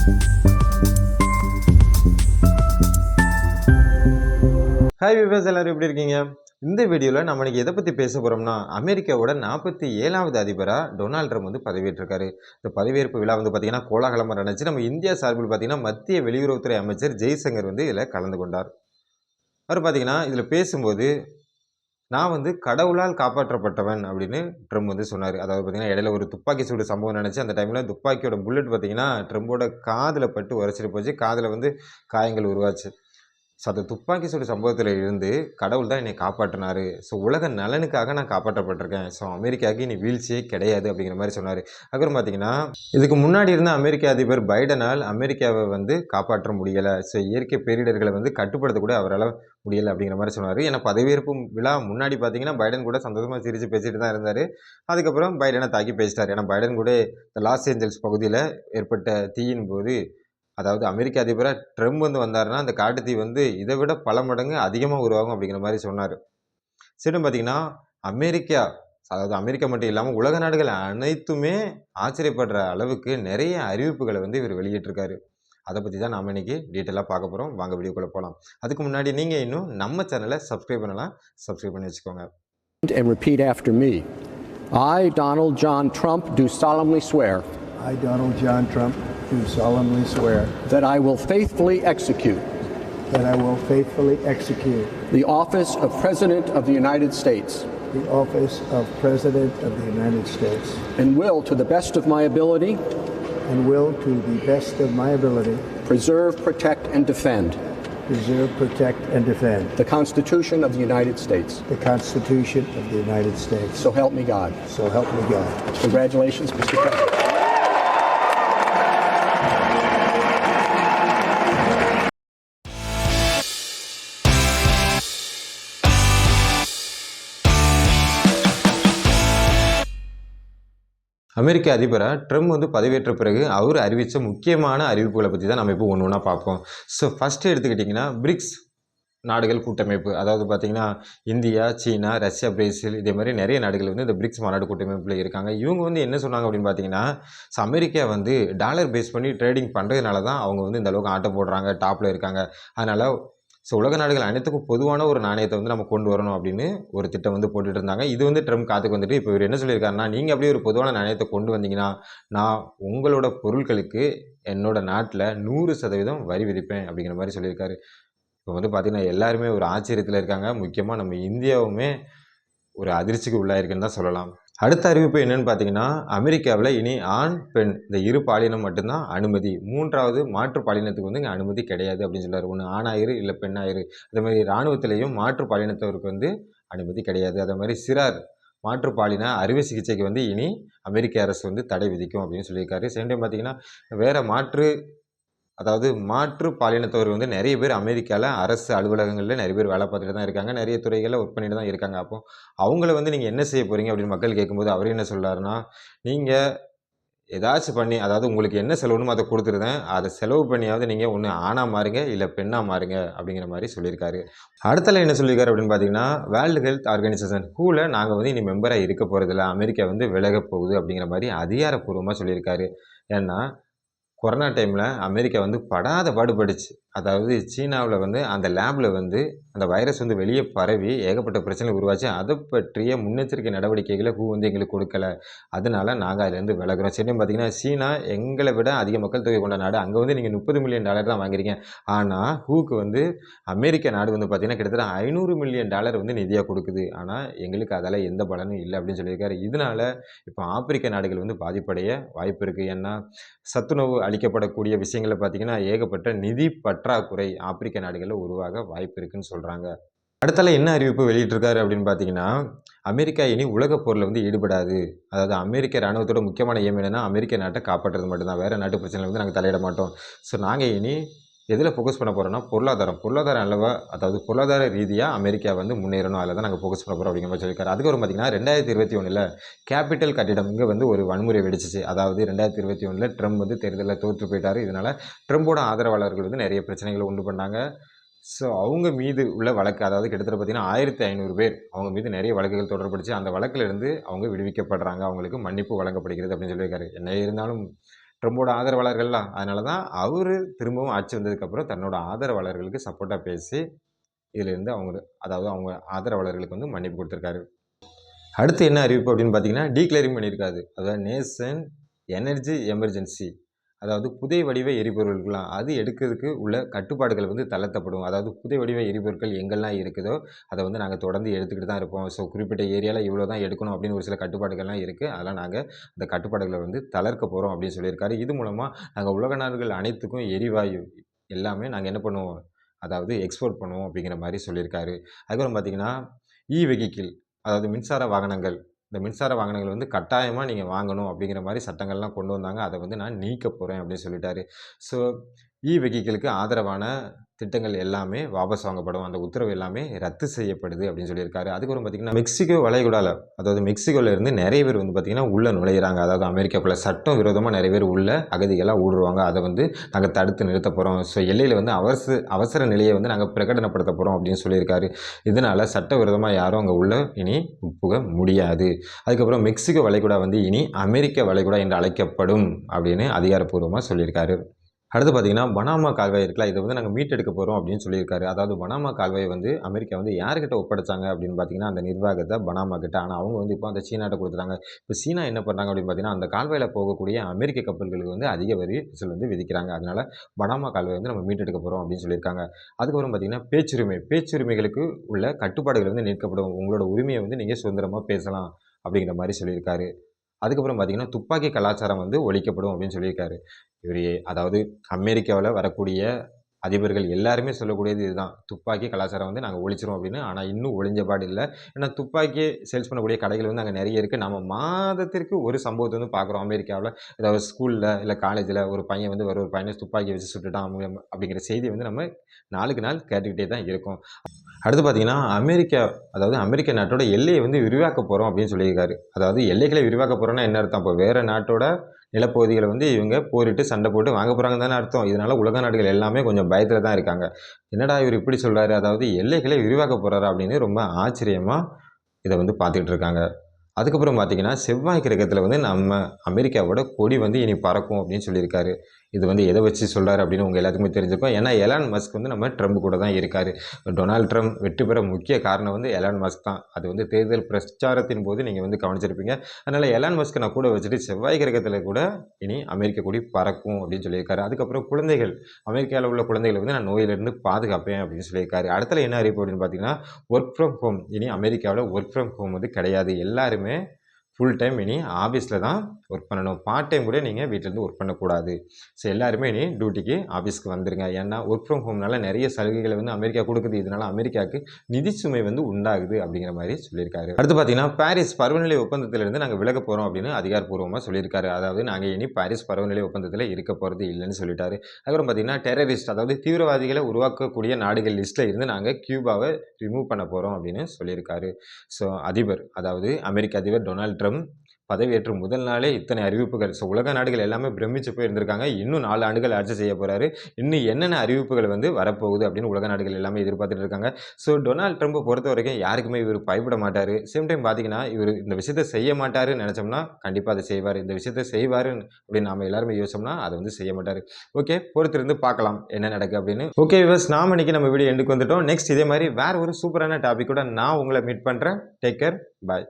Hi viewers, எல்லாரும் எப்படி இருக்கீங்க? இந்த வீடியோவில் நம்ம இன்னைக்கு எதை பற்றி பேச போகிறோம்னா, அமெரிக்காவோட 47வது அதிபராக டொனால்ட் ட்ரம்ப் வந்து பதவியேற்றிருக்காரு. இந்த பதவியேற்பு விழா வந்து பார்த்தீங்கன்னா கோலாகலமாக நடந்துச்சு. நம்ம இந்தியா சார்பில் பார்த்தீங்கன்னா மத்திய வெளியுறவுத்துறை அமைச்சர் ஜெய்சங்கர் வந்து இதில் கலந்து கொண்டார். அவர் பார்த்தீங்கன்னா இதில் பேசும்போது, நான் வந்து கடவுளால் காப்பாற்றப்பட்டவன் அப்படின்னு ட்ரம்ப் வந்து சொன்னார். அதாவது பார்த்தீங்கன்னா இடையில ஒரு துப்பாக்கி சூடு சம்பவம் நடந்துச்சு. அந்த டைமில் துப்பாக்கியோட புல்லட் பார்த்தீங்கன்னா ட்ரம்போட காதில் பட்டு உரைச்சிட்டு போச்சு. காதில் வந்து காயங்கள் உருவாச்சு. ஸோ அந்த துப்பாக்கி சூடு சம்பவத்தில் இருந்து கடவுள் தான் என்னை காப்பாற்றினார். ஸோ உலக நலனுக்காக நான் காப்பாற்றப்பட்டிருக்கேன். ஸோ அமெரிக்காவுக்கு இனி வீழ்ச்சியே கிடையாது அப்படிங்கிற மாதிரி சொன்னார். அப்புறம் பார்த்தீங்கன்னா இதுக்கு முன்னாடி இருந்த அமெரிக்க அதிபர் பைடனால் அமெரிக்காவை வந்து காப்பாற்ற முடியலை. ஸோ இயற்கை பேரிடர்களை வந்து கட்டுப்படுத்த கூட அவரால் முடியலை அப்படிங்கிற மாதிரி சொன்னார். ஏன்னா பதவியேற்பு விழா முன்னாடி பார்த்தீங்கன்னா பைடன் கூட சந்தோஷமாக சிரித்து பேசிட்டு தான் இருந்தார். அதுக்கப்புறம் பைடனை தாக்கி பேசிட்டார். ஏன்னா பைடன் கூட இந்த லாஸ் ஏஞ்சல்ஸ் பகுதியில் ஏற்பட்ட தீயின் போது, அதாவது அமெரிக்க அதிபராக ட்ரம்ப் வந்து வந்தாருன்னா அந்த காட்டுத்தீ வந்து இதை விட பல மடங்கு அதிகமாக உருவாகும் அப்படிங்கிற மாதிரி சொன்னார். சரி, பார்த்தீங்கன்னா அமெரிக்கா, அதாவது அமெரிக்கா மட்டும் இல்லாமல் உலக நாடுகள் அனைத்துமே ஆச்சரியப்படுற அளவுக்கு நிறைய அறிவிப்புகளை வந்து இவர் வெளியிட்டிருக்காரு. அதை பற்றி தான் நாம் இன்னைக்கு டீட்டெயிலாக பார்க்க போகிறோம். வாங்க வீடியோக்குள்ளே போகலாம். அதுக்கு முன்னாடி நீங்கள் இன்னும் நம்ம சேனலை சப்ஸ்கிரைப் பண்ணலாம், சப்ஸ்கிரைப் பண்ணி வச்சுக்கோங்க. And repeat after me. I, Donald John Trump, do solemnly swear I, Donald John Trump, do solemnly swear that I will faithfully execute the office of President of the United States the office of President of the United States and will, to the best of my ability, preserve, protect, and defend the Constitution of the United States. So help me God. Congratulations, Mr. President. அமெரிக்க அதிபராக Trump வந்து பதவியேற்ற பிறகு அவர் அறிவித்த முக்கியமான அறிவிப்புகளை பற்றி தான் நம்ம இப்போ ஒன்று ஒன்றா பார்ப்போம். ஸோ ஃபஸ்ட்டு எடுத்துக்கிட்டிங்கன்னா பிரிக்ஸ் நாடுகள் கூட்டமைப்பு, அதாவது பார்த்திங்கன்னா இந்தியா, சீனா, ரஷ்யா, பிரேசில், இதே மாதிரி நிறைய நாடுகள் வந்து இந்த பிரிக்ஸ் மாநாடு கூட்டமைப்பில் இருக்காங்க. இவங்க வந்து என்ன சொன்னாங்க அப்படின்னு பார்த்தீங்கன்னா, ஸோ அமெரிக்கா வந்து டாலர் பேஸ் பண்ணி ட்ரேடிங் பண்ணுறதுனால தான் அவங்க வந்து இந்த அளவுக்கு ஆட்டம் போடுறாங்க, டாப்பில் இருக்காங்க. அதனால் ஸோ உலக நாடுகள் அனைத்துக்கும் பொதுவான ஒரு நாணயத்தை வந்து நம்ம கொண்டு வரணும் அப்படின்னு ஒரு திட்டம் வந்து போட்டுட்டு இருந்தாங்க. இது வந்து ட்ரம்ப் காத்துக்கு வந்துட்டு இப்போ இவர் என்ன சொல்லியிருக்காருன்னா, நீங்கள் அப்படியே ஒரு பொதுவான நாணயத்தை கொண்டு வந்தீங்கன்னா நான் உங்களோட பொருட்களுக்கு என்னோட நாட்டில் 100% வரி விதிப்பேன் அப்படிங்கிற மாதிரி சொல்லியிருக்காரு. இப்போ வந்து பார்த்திங்கன்னா எல்லாருமே ஒரு ஆச்சரியத்தில் இருக்காங்க. முக்கியமாக நம்ம இந்தியாவுமே ஒரு அதிர்ச்சிக்கு உள்ளாயிருக்குன்னு தான் சொல்லலாம். அடுத்த அறிவிப்பு என்னன்னு பார்த்தீங்கன்னா, அமெரிக்காவில் இனி ஆண், பெண் இந்த இரு பாலினம் மட்டும்தான் அனுமதி. 3வது மாற்று பாலினத்துக்கு வந்து இங்கே அனுமதி கிடையாது அப்படின்னு சொல்கிறார். ஒன்று ஆணாயிரு இல்லை பெண்ணாயிரு. அதே மாதிரி இராணுவத்திலையும் மாற்று பாலினத்தவருக்கு வந்து அனுமதி கிடையாது. அதே மாதிரி சிறார் மாற்று பாலின அறுவை சிகிச்சைக்கு வந்து இனி அமெரிக்க அரசு வந்து தடை விதிக்கும் அப்படின்னு சொல்லியிருக்காரு. சேம் டைம் பார்த்தீங்கன்னா வேறு மாற்று பாலினத்தவர் வந்து நிறைய பேர் அமெரிக்காவில் அரசு அலுவலகங்களில் நிறைய பேர் வேலை பார்த்துட்டு தான் இருக்காங்க. நிறைய துறைகளில் ஒர்க் பண்ணிட்டு தான் இருக்காங்க. அப்போது அவங்கள வந்து நீங்கள் என்ன செய்ய போகிறீங்க அப்படின்னு மக்கள் கேட்கும்போது அவர் என்ன சொல்கிறாருன்னா, நீங்கள் ஏதாச்சும் பண்ணி, அதாவது உங்களுக்கு என்ன செலவுன்னு அதை கொடுத்துருந்தேன், அதை செலவு பண்ணியாவது நீங்கள் ஒன்று ஆணாக மாறுங்க இல்லை பெண்ணாக மாறுங்க அப்படிங்கிற மாதிரி சொல்லியிருக்காரு. அடுத்தல என்ன சொல்லியிருக்காரு அப்படின்னு பார்த்தீங்கன்னா, வேர்ல்டு ஹெல்த் ஆர்கனைசேஷன் ஹூவில் நாங்கள் வந்து இனி மெம்பராக இருக்க போகிறதில்ல, அமெரிக்கா வந்து விலக போகுது அப்படிங்கிற மாதிரி அதிகாரப்பூர்வமாக சொல்லியிருக்காரு. ஏன்னா கொரோனா டைமில் அமெரிக்கா வந்து படாத பாடுபட்டுச்சு. அதாவது சீனாவில் வந்து அந்த லேபில் வந்து அந்த வைரஸ் வந்து வெளியே பரவி ஏகப்பட்ட பிரச்சனை உருவாச்சு. அதை பற்றிய முன்னெச்சரிக்கை நடவடிக்கைகளை ஹூ வந்து எங்களுக்கு கொடுக்கல. அதனால நாங்கள் அதிலேருந்து விலகிறோம். சரி, பார்த்தீங்கன்னா சீனா எங்களை விட அதிக மக்கள் தொகை கொண்ட நாடு. அங்கே வந்து நீங்கள் $30 மில்லியன் தான் வாங்குறீங்க. ஆனால் ஹூக்கு வந்து அமெரிக்க நாடு வந்து பார்த்திங்கன்னா கிட்டத்தட்ட $500 மில்லியன் வந்து நிதியாக கொடுக்குது. ஆனால் எங்களுக்கு அதால் எந்த பலனும் இல்லை அப்படின்னு சொல்லியிருக்காரு. இதனால் இப்போ ஆப்பிரிக்க நாடுகள் வந்து பாதிப்படைய வாய்ப்பு இருக்குது. ஏன்னா சத்துணவு அளிக்கப்படக்கூடிய விஷயங்களை பார்த்திங்கன்னா ஏகப்பட்ட நிதி பற்றாக்குறை ஆப்பிரிக்க நாடுகளில் உருவாக வாய்ப்பு இருக்குன்னு சொல்கிறாங்க. அடுத்தால என்ன அறிவிப்பு வெளியிட்டிருக்காரு அப்படின்னு பார்த்தீங்கன்னா, அமெரிக்கா இனி உலகப் போரில் வந்து ஈடுபடாது. அதாவது அமெரிக்க இராணுவத்தோட முக்கியமான எய்ம் என்னென்னா அமெரிக்க நாட்டை காப்பாற்றுறது மட்டும்தான். வேறு நாட்டு பிரச்சனையில் வந்து நாங்கள் தலையிட மாட்டோம். ஸோ நாங்கள் இனி எதில் ஃபோக்கஸ் பண்ண போகிறோம்னா பொருளாதார அளவை, அதாவது பொருளாதார ரீதியாக அமெரிக்கா வந்து முன்னேறணும், அதில் தான் நாங்கள் ஃபோக்கஸ் பண்ண போகிறோம் அப்படிங்கிற மாதிரி சொல்லியிருக்காரு. அதுக்கப்புறம் பார்த்தீங்கன்னா 2021 கேபிட்டல் கட்டிடம் இங்கே வந்து ஒரு வன்முறை வெடிச்சிச்சு. அதாவது 2021 ட்ரம்ப் வந்து தேர்தலில் தோற்று போயிட்டார். இதனால் ட்ரம்போட ஆதரவாளர்கள் வந்து நிறைய பிரச்சனைகளை உண்டு பண்ணாங்க. ஸோ அவங்க மீது உள்ள வழக்கு, அதாவது கிட்டத்தட்ட பார்த்தீங்கன்னா 1500 பேர் அவங்க மீது நிறைய வழக்குகள் தொடரப்பட்டுச்சு. அந்த வழக்கிலிருந்து அவங்க விடுவிக்கப்படுறாங்க, அவங்களுக்கு மன்னிப்பு வழங்கப்படுகிறது அப்படின்னு சொல்லியிருக்காரு. என்ன இருந்தாலும் ட்ரம்போட ஆதரவாளர்கள்லாம். அதனால தான் அவரு திரும்பவும் ஆட்சி வந்ததுக்கப்புறம் தன்னோட ஆதரவாளர்களுக்கு சப்போர்ட்டா பேசி, இதிலிருந்து அதாவது அவங்க ஆதரவாளர்களுக்கு வந்து மன்னிப்பு குடுத்திருக்காரு. அடுத்து என்ன அறிவிப்பு அப்படின்னு பார்த்தீங்கன்னா, டிக்ளேரிங் பண்ணியிருக்காரு. அதாவது நேஷன் எனர்ஜி எமர்ஜென்சி. அதாவது புதை வடிவ எரிபொருள்கள்லாம் அது எடுக்கிறதுக்கு உள்ள கட்டுப்பாடுகள் வந்து தளர்த்தப்படும். அதாவது புதை வடிவ எரிபொருட்கள் எங்கெல்லாம் இருக்குதோ, அத வந்து நாங்க தொடர்ந்து எடுத்துக்கிட்டு தான் இருப்போம். ஸோ குறிப்பிட்ட ஏரியால இவ்வளோ தான் எடுக்கணும் அப்படின்னு ஒரு சில கட்டுப்பாடுகள்லாம் இருக்கு. அதெல்லாம் நாங்க அந்த கட்டுப்பாடுகள வந்து தளர்க்க போறோம் அப்படின்னு சொல்லியிருக்காரு. இது மூலமா நாங்க உலக நாடுகள் அனைத்துக்கும் எரிவாயு எல்லாமே நாங்க என்ன பண்ணுவோம், அதாவது எக்ஸ்போர்ட் பண்ணுவோம் அப்படிங்கிற மாரி சொல்லியிருக்காரு. அதுக்கப்புறம் பார்த்தீங்கன்னா, வெஹிக்கிள் அதாவது மின்சார வாகனங்கள். இந்த மின்சார வாகனங்கள் வந்து கட்டாயமா நீங்க வாங்கணும் அப்படிங்கிற மாரி சட்டங்கள்லாம் கொண்டு வந்தாங்க. அத வந்து நான் நீக்கப் போறேன் அப்படின்னு சொல்லிட்டாரு. ஸோ வெஹிக்கிளுக்கு ஆதரவான திட்டங்கள் எல்லாமே வாபஸ் வாங்கப்படும். அந்த உத்தரவு எல்லாமே ரத்து செய்யப்படுது அப்படின்னு சொல்லியிருக்காரு. அதுக்கப்புறம் பார்த்தீங்கன்னா, மெக்சிகோ வளைகுடால அதாவது மெக்சிகோல இருந்து நெறைய பேர் வந்து பார்த்தீங்கன்னா, உள்ள நுழையிறாங்க. அதாவது அமெரிக்காக்குள்ள சட்டம் விரோதமா நெறைய பேர் உள்ள அகதிகளா ஊடுருவாங்க. அத வந்து நாங்க தடுத்து நிறுத்தப் போறோம். ஸோ எல்லையில வந்து அவசர நிலையை வந்து நாங்க பிரகடனப்படுத்தப் போறோம் அப்படின்னு சொல்லியிருக்காரு. இதனால சட்டவிரோதமா யாரும் அங்க உள்ள இனி உட்புக முடியாது. அதுக்கப்புறம் மெக்சிகோ வளைகுடா வந்து இனி அமெரிக்க வளைகுடா என்று அழைக்கப்படும் அப்படின்னு அதிகாரப்பூர்வமா சொல்லியிருக்காரு. அடுத்து பார்த்தீங்கன்னா, பனாமா கால்வாய் இருக்குல்ல, இத வந்து நாங்க மீட்டெடுக்க போறோம் அப்படின்னு சொல்லியிருக்காரு. அதாவது பனாமா கால்வாய வந்து அமெரிக்கா வந்து யார்கிட்ட ஒப்படைச்சாங்க அப்படின்னு பார்த்தீங்கன்னா, அந்த நிர்வாகத்த பனாமா கிட்ட. ஆனா அவங்க வந்து இப்போ அந்த சீனாட்ட குடுத்துட்டாங்க. இப்ப சீனா என்ன பண்றாங்க அப்படின்னு பார்த்தீங்கன்னா, அந்த கால்வாயில போகக்கூடிய அமெரிக்க கப்பல்களுக்கு வந்து அதிக வரி வசூல் வந்து விதிக்கிறாங்க. அதனால பனாமா கால்வாய வந்து நம்ம மீட்டெடுக்க போறோம் அப்படின்னு சொல்லியிருக்காங்க. அதுக்கப்புறம் பார்த்தீங்கன்னா, பேச்சுரிமைகளுக்கு உள்ள கட்டுப்பாடுகள் வந்து நீக்கப்படும். உங்களோட உரிமைய வந்து நீங்க சுதந்திரமா பேசலாம் அப்படிங்கிற மாரி சொல்லியிருக்காரு. அதுக்கப்புறம் பார்த்தீங்கன்னா, துப்பாக்கி கலாச்சாரம் வந்து ஒழிக்கப்படும் அப்படின்னு சொல்லியிருக்காரு. இவரு அதாவது அமெரிக்காவுல வரக்கூடிய அதிபர்கள் எல்லாருமே சொல்லக்கூடியது இதுதான். துப்பாக்கி கலாச்சாரம் வந்து நாங்க ஒழிச்சிருவோம் அப்படின்னு. ஆனா இன்னும் ஒழிஞ்ச பாடு இல்ல. ஏன்னா துப்பாக்கி சேல்ஸ் பண்ணக்கூடிய கடைகள் வந்து அங்க நெறைய இருக்கு. நம்ம மாதத்திற்கு ஒரு சம்பவத்த வந்து பார்க்குறோம் அமெரிக்காவுல. ஏதாவது ஸ்கூல்ல, இல்ல காலேஜ்ல ஒரு பையன் வந்து ஒரு பையன துப்பாக்கி வச்சு சுட்டுட்டான் அப்படிங்கிற செய்திய வந்து நம்ம நாளுக்கு நாள் கேட்டுக்கிட்டே தான் இருக்கோம். அடுத்து பார்த்தீங்கன்னா, அதாவது அமெரிக்க நாட்டோட எல்லைய வந்து விரிவாக்க போறோம் அப்படின்னு சொல்லியிருக்காரு. அதாவது எல்லைகளை விரிவாக்க போறோம்னா என்ன அர்த்தம்? அப்போ வேற நாட்டோட நிலப்பகுதிகள வந்து இவங்க போரிட்டு சண்டை போட்டு வாங்க போறாங்கன்னு தானே அர்த்தம். இதனால உலக நாடுகள் எல்லாமே கொஞ்சம் பயத்துல தான் இருக்காங்க. என்னடா இவரு இப்படி சொல்றாரு? அதாவது எல்லைகளை விரிவாக்க போறாரா? அப்படின்னு ரொம்ப ஆச்சரியமா இத வந்து பார்த்துக்கிட்டு இருக்காங்க. அதுக்கப்புறம் பார்த்தீங்கன்னா, செவ்வாய் கிரகத்தில வந்து நம்ம அமெரிக்காவோட கொடி வந்து இனி பறக்கும் அப்படின்னு சொல்லியிருக்காரு. இது வந்து எத வச்சு சொல்றாரு அப்படின்னு உங்க எல்லாத்துக்குமே தெரிஞ்சிருக்கும். ஏன்னா, எலான் மஸ்க் வந்து நம்ம ட்ரம்ப் கூட தான் இருக்காரு. டொனால்ட் ட்ரம்ப் வெற்றி பெற முக்கிய காரணம் வந்து எலான் மஸ்க் தான். அது வந்து தேர்தல் பிரச்சாரத்தின் போது நீங்க வந்து கவனிச்சிருப்பீங்க. அதனால எலான் மஸ்க்க நான் கூட வச்சுட்டு செவ்வாய் கிரகத்தில கூட இனி அமெரிக்க கொடி பறக்கும் அப்படின்னு சொல்லியிருக்காரு. அதுக்கப்புறம் குழந்தைகள், அமெரிக்கால உள்ள குழந்தைகள வந்து நான் நோயிலிருந்து பாதுகாப்பேன் அப்படின்னு சொல்லியிருக்காரு. அடுத்தல என்ன அறிவிப்பு அப்படின்னு பார்த்தீங்கன்னா, வொர்க் ஃப்ரம் ஹோம். இனி அமெரிக்காவுல வொர்க் ஃப்ரம் ஹோம் வந்து கிடையாது. எல்லாருமே ஃபுல் டைம் இனி ஆஃபீஸ்ல தான் ஒர்க் பண்ணணும். பார்ட் டைம் கூட நீங்க வீட்லருந்து ஒர்க் பண்ணக்கூடாது. ஸோ எல்லாருமே இனி டியூட்டிக்கு ஆஃபீஸ்க்கு வந்துருங்க. ஏன்னா, ஒர்க் ஃப்ரம் ஹோம்னால நெறைய சலுகைகள வந்து அமெரிக்கா குடுக்குது. இதனால அமெரிக்காவுக்கு நிதி சுமை வந்து உண்டாகுது அப்படிங்கிற மாரி சொல்லியிருக்காரு. அடுத்து பார்த்தீங்கன்னா, பாரிஸ் பருவநிலை ஒப்பந்தத்திலிருந்து நாங்க விலகப் போறோம் அப்படின்னு அதிகாரப்பூர்வமா சொல்லியிருக்காரு. அதாவது நாங்க இனி பாரிஸ் பருவநிலை ஒப்பந்தத்தில இருக்க போறது இல்லன்னு சொல்லிட்டாரு. அதுக்கப்புறம் பார்த்தீங்கன்னா, டெரரிஸ்ட் அதாவது தீவிரவாதிகள உருவாக்கக்கூடிய நாடுகள் லிஸ்ட்ல இருந்து நாங்க கியூபாவ ரிமூவ் பண்ண போறோம் அப்படின்னு சொல்லியிருக்காரு. ஸோ அதாவது அமெரிக்க அதிபர் டொனால்ட் ட்ரம்ப் பதவியேற்ற முதல் நாளே இத்தனை அறிவிப்புகள். ஸோ உலக நாடுகள் எல்லாமே பிரமிச்சு போய் இருந்திருக்காங்க. இன்னும் 4 ஆண்டுகள் ஆட்சி செய்ய போறாரு. இன்னும் என்னென்ன அறிவிப்புகள் வந்து வரப்போகுது அப்படின்னு உலக நாடுகள் எல்லாமே எதிர்பார்த்துட்டு இருக்காங்க. ஸோ டொனால்ட் ட்ரம்ப பொறுத்தவரைக்கும் யாருக்குமே இவரு பயப்பட மாட்டாரு. சேம் டைம் பார்த்தீங்கன்னா, இவரு இந்த விஷயத்த செய்ய மாட்டாருன்னு நெனச்சோம்னா, கண்டிப்பா அத செய்வாரு. இந்த விஷயத்த செய்வாருன்னு அப்படின்னு நாம எல்லாருமே யோசிச்சோம்னா, அத வந்து செய்ய மாட்டாரு. ஓகே, பொறுத்திருந்து பார்க்கலாம் என்ன நடக்கு அப்படின்னு. ஓகே வியூவர்ஸ், நாம இன்னைக்கு நம்ம வீடியோ எண்டுக்கு வந்துட்டோம். நெக்ஸ்ட் இதே மாரி வேற ஒரு சூப்பரான டாபிக்கோட நான் உங்கள மீட் பண்றேன். Take care. பாய்.